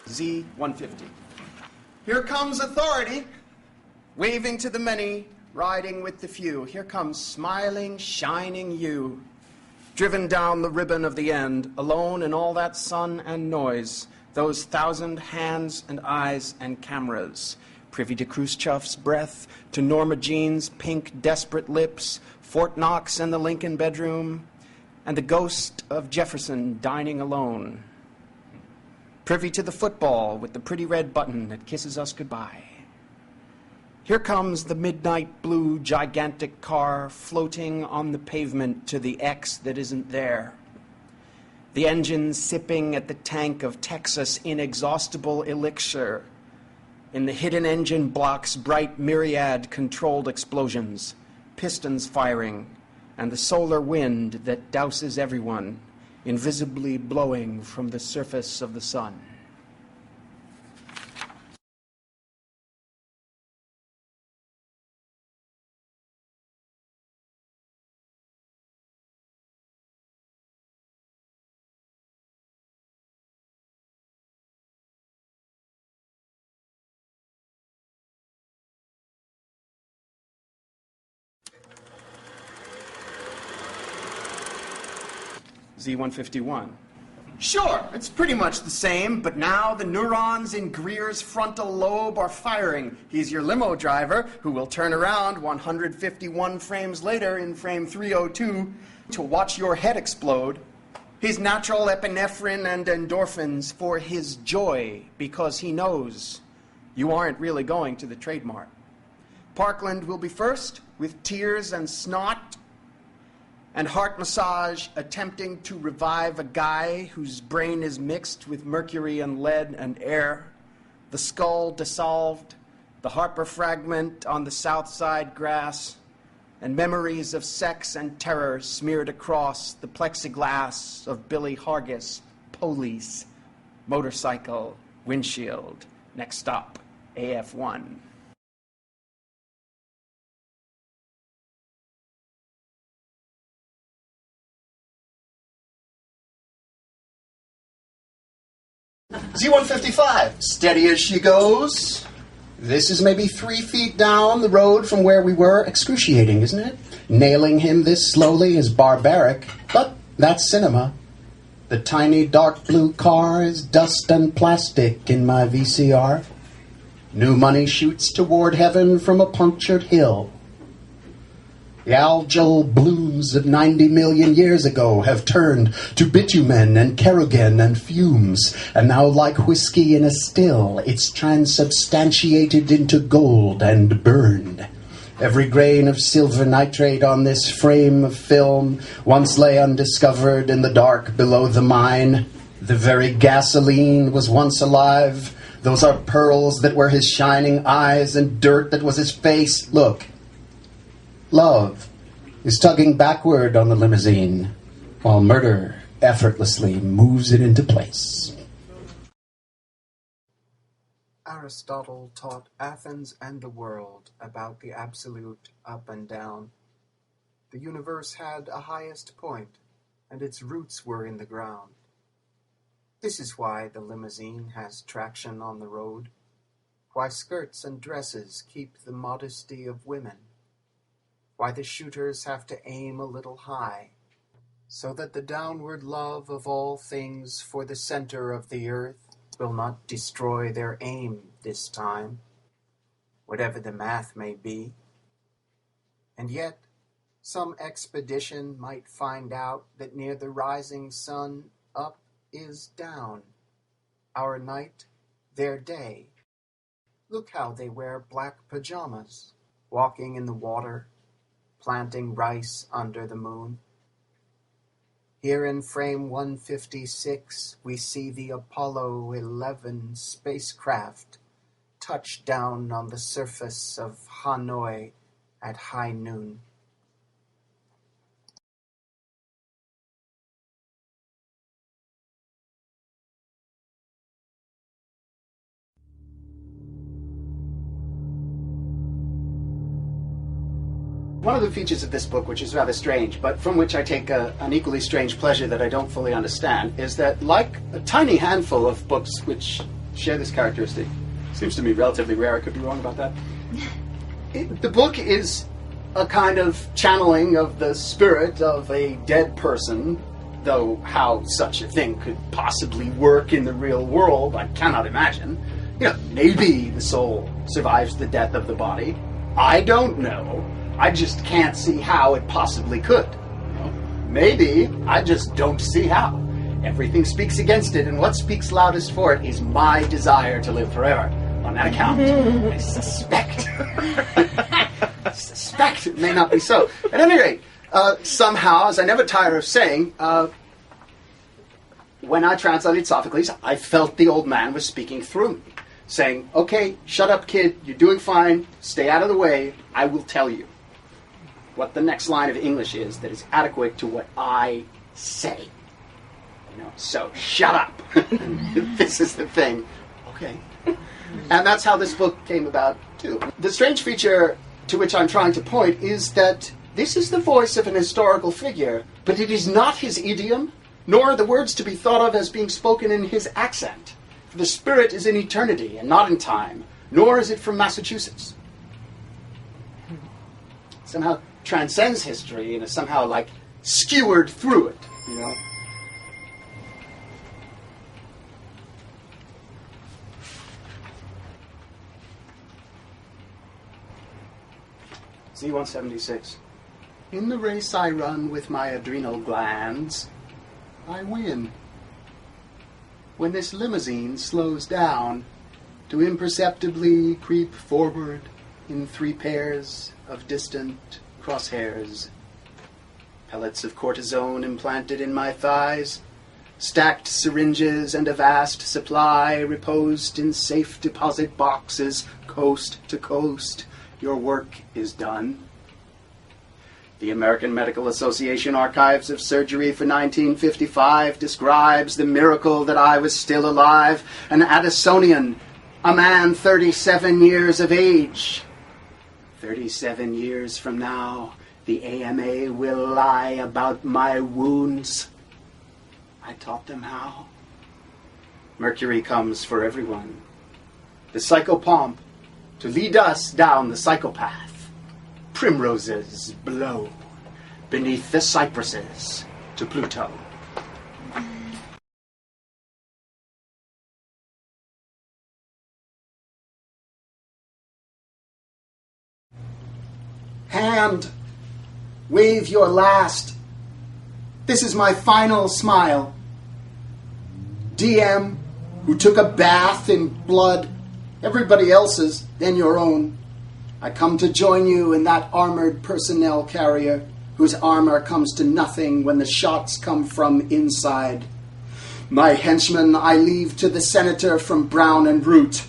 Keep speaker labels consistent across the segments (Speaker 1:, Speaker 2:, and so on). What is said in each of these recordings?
Speaker 1: Z150. Here comes authority, waving to the many, riding with the few. Here comes smiling, shining you, driven down the ribbon of the end, alone in all that sun and noise, those 1,000 hands and eyes and cameras, privy to Khrushchev's breath, to Norma Jean's pink, desperate lips, Fort Knox and the Lincoln bedroom, and the ghost of Jefferson dining alone. Privy to the football with the pretty red button that kisses us goodbye. Here comes the midnight blue gigantic car floating on the pavement to the X that isn't there. The engine sipping at the tank of Texas inexhaustible elixir. In the hidden engine block's bright myriad controlled explosions, pistons firing, and the solar wind that douses everyone, invisibly blowing from the surface of the sun. Z151. Sure, it's pretty much the same, but now the neurons in Greer's frontal lobe are firing. He's your limo driver who will turn around 151 frames later in frame 302 to watch your head explode. He's natural epinephrine and endorphins for his joy because he knows you aren't really going to the Trade Mart. Parkland will be first with tears and snot and heart massage attempting to revive a guy whose brain is mixed with mercury and lead and air, the skull dissolved, the Harper fragment on the south side grass, and memories of sex and terror smeared across the plexiglass of Billy Hargis, police, motorcycle, windshield, next stop, AF1. Z155, steady as she goes. This is maybe 3 feet down the road from where we were. Excruciating, isn't it? Nailing him this slowly is barbaric, but that's cinema. The tiny dark blue car is dust and plastic in my VCR. New money shoots toward heaven from a punctured hill. The algal blooms of 90 million years ago have turned to bitumen and kerogen and fumes, and now like whiskey in a still, it's transubstantiated into gold and burned. Every grain of silver nitrate on this frame of film once lay undiscovered in the dark below the mine. The very gasoline was once alive. Those are pearls that were his shining eyes and dirt that was his face. Look. Love is tugging backward on the limousine, while murder effortlessly moves it into place. Aristotle taught Athens and the world about the absolute up and down. The universe had a highest point, and its roots were in the ground. This is why the limousine has traction on the road, why skirts and dresses keep the modesty of women, why the shooters have to aim a little high, so that the downward love of all things for the center of the earth will not destroy their aim this time, whatever the math may be. And yet, some expedition might find out that near the rising sun, up is down, our night, their day. Look how they wear black pajamas, walking in the water, planting rice under the moon. Here in frame 156, we see the Apollo 11 spacecraft touch down on the surface of Hanoi at high noon. One of the features of this book, which is rather strange, but from which I take an equally strange pleasure that I don't fully understand, is that like a tiny handful of books which
Speaker 2: share this characteristic. Seems to me relatively rare. I could be wrong about that. The book is a kind of channeling of the spirit of a dead person, though how such a thing could possibly work in the real world, I cannot imagine. Maybe the soul survives the death of the body. I don't know. I just can't see how it possibly could. Maybe I just don't see how. Everything speaks against it, and what speaks loudest for it is my desire to live forever. On that account, I suspect it may not be so. At any rate, somehow, as I never tire of saying, when I translated Sophocles, I felt the old man was speaking through me, saying, okay, shut up, kid, you're doing fine, stay out of the way, I will tell you what the next line of English is that is adequate to what I say. So shut up. This is the thing. Okay. And that's how this book came about, too. The strange feature to which I'm trying to point is that this is the voice of an historical figure, but it is not his idiom, nor are the words to be thought of as being spoken in his accent. For the spirit is in eternity and not in time, nor is it from Massachusetts. Somehow transcends history and is somehow like skewered through it, Z176. In the race I run with my adrenal glands, I win. When this limousine slows down to imperceptibly creep forward in 3 pairs of distant crosshairs, pellets of cortisone implanted in my thighs, stacked syringes and a vast supply reposed in safe deposit boxes coast to coast, your work is done. The American Medical Association Archives of Surgery for 1955 describes the miracle that I was still alive, an Addisonian, a man 37 years of age. 37 years from now, the AMA will lie about my wounds. I taught them how. Mercury comes for everyone. The psychopomp to lead us down the psychopath. Primroses blow beneath the cypresses to Pluto. Hand, wave your last. This is my final smile. DM, who took a bath in blood, everybody else's, then your own. I come to join you in that armored personnel carrier whose armor comes to nothing when the shots come from inside. My henchman I leave to the senator from Brown and Root,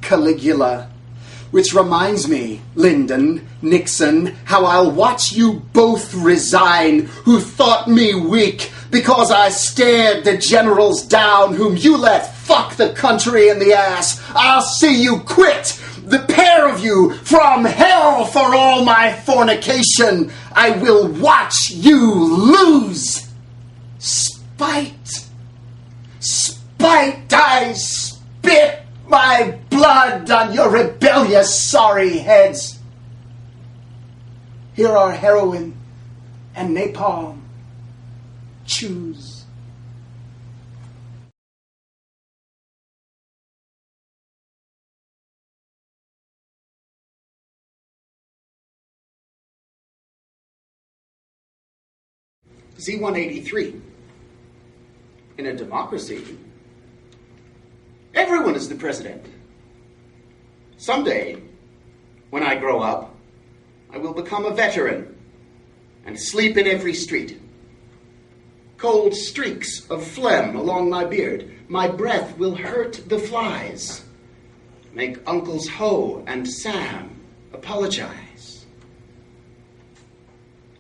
Speaker 2: Caligula. Which reminds me, Lyndon, Nixon, how I'll watch you both resign, who thought me weak because I stared the generals down whom you let fuck the country in the ass. I'll see you quit, the pair of you, from hell for all my fornication. I will watch you lose. Spite, I spit my blood on your rebellious, sorry heads. Here are heroin and napalm. Choose. Z183. In a democracy, everyone is the president. Someday, when I grow up, I will become a veteran and sleep in every street. Cold streaks of phlegm along my beard. My breath will hurt the flies. Make Uncles Ho and Sam apologize.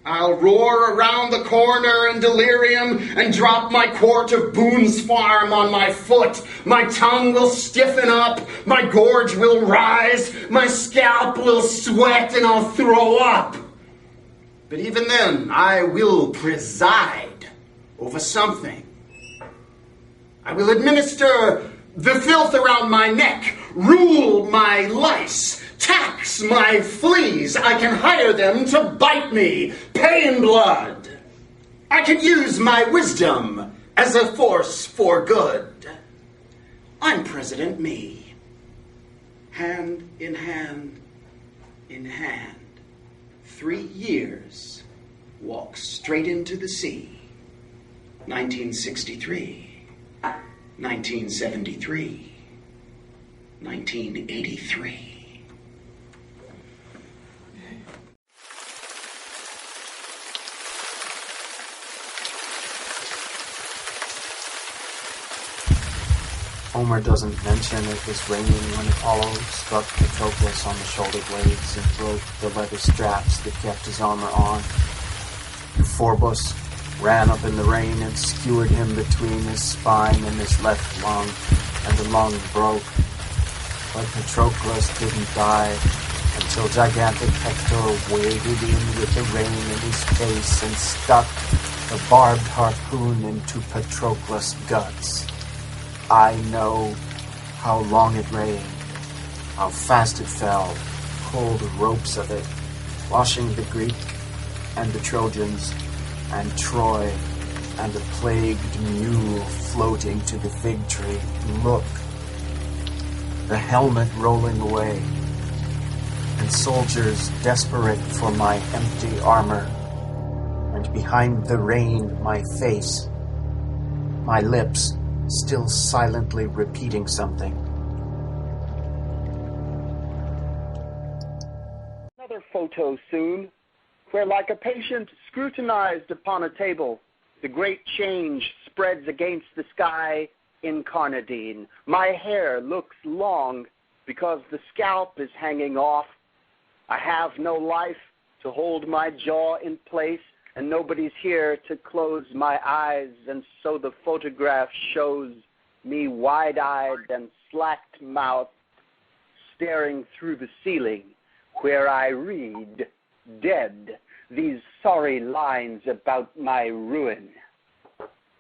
Speaker 2: I'll roar around the corner in delirium and drop my quart of Boone's Farm on my foot. My tongue will stiffen up, my gorge will rise, my scalp will sweat, and I'll throw up. But even then, I will preside over something. I will administer The filth around my neck, rule my lice, tax my fleas. I can hire them to bite me, pay in blood. I can use my wisdom as a force for good. I'm President Me. Hand in hand, in hand. 3 years, walk straight into the sea. 1963. 1973, 1983.
Speaker 1: Homer doesn't mention it was raining when Apollo struck Patroclus on the shoulder blades and broke the leather straps that kept his armor on. Phorbus ran up in the rain and skewered him between his spine and his left lung, and the lung broke. But Patroclus didn't die until gigantic Hector waded in with the rain in his face and stuck the barbed harpoon into Patroclus' guts. I know how long it rained, how fast it fell, cold ropes of it, washing the Greek and the Trojans, and Troy, and the plagued mule floating to the fig tree. Look, the helmet rolling away, and soldiers desperate for my empty armor, and behind the rain my face, my lips still silently repeating something.
Speaker 3: Another photo soon, where like a patient scrutinized upon a table, the great change spreads against the sky incarnadine. My hair looks long because the scalp is hanging off. I have no life to hold my jaw in place, and nobody's here to close my eyes, and so the photograph shows me wide-eyed and slack-mouthed, staring through the ceiling, where I read, dead, these sorry lines about my ruin.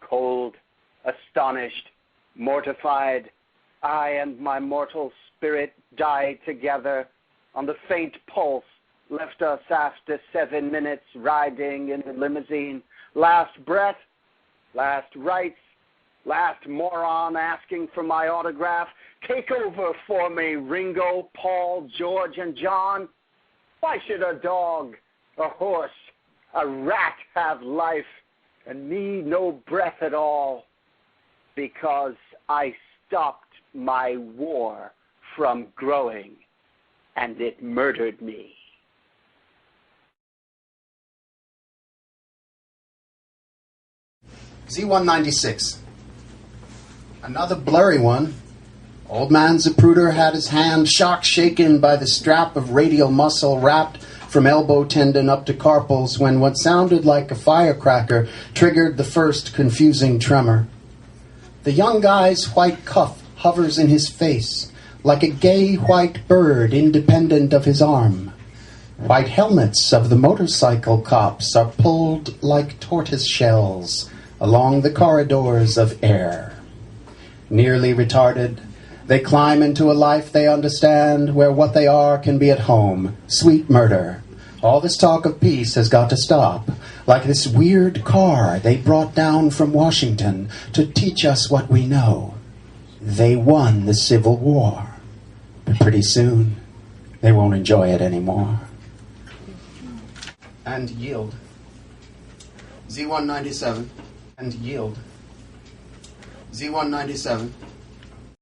Speaker 3: Cold, astonished, mortified, I and my mortal spirit die together on the faint pulse left us after 7 minutes riding in the limousine. Last breath, last rites, last moron asking for my autograph. Take over for me, Ringo, Paul, George, and John. Why should a dog, a horse, a rat have life and me no breath at all? Because I stopped my war from growing, and it murdered me.
Speaker 2: Z196. Another blurry one. Old man Zapruder had his hand shock-shaken by the strap of radial muscle wrapped from elbow tendon up to carpals when what sounded like a firecracker triggered the first confusing tremor. The young guy's white cuff hovers in his face like a gay white bird independent of his arm. White helmets of the motorcycle cops are pulled like tortoise shells along the corridors of air. Nearly retarded, they climb into a life they understand where what they are can be at home. Sweet murder. All this talk of peace has got to stop. Like this weird car they brought down from Washington to teach us what we know. They won the Civil War. But pretty soon, they won't enjoy it anymore. And yield. Z197. And yield. Z197.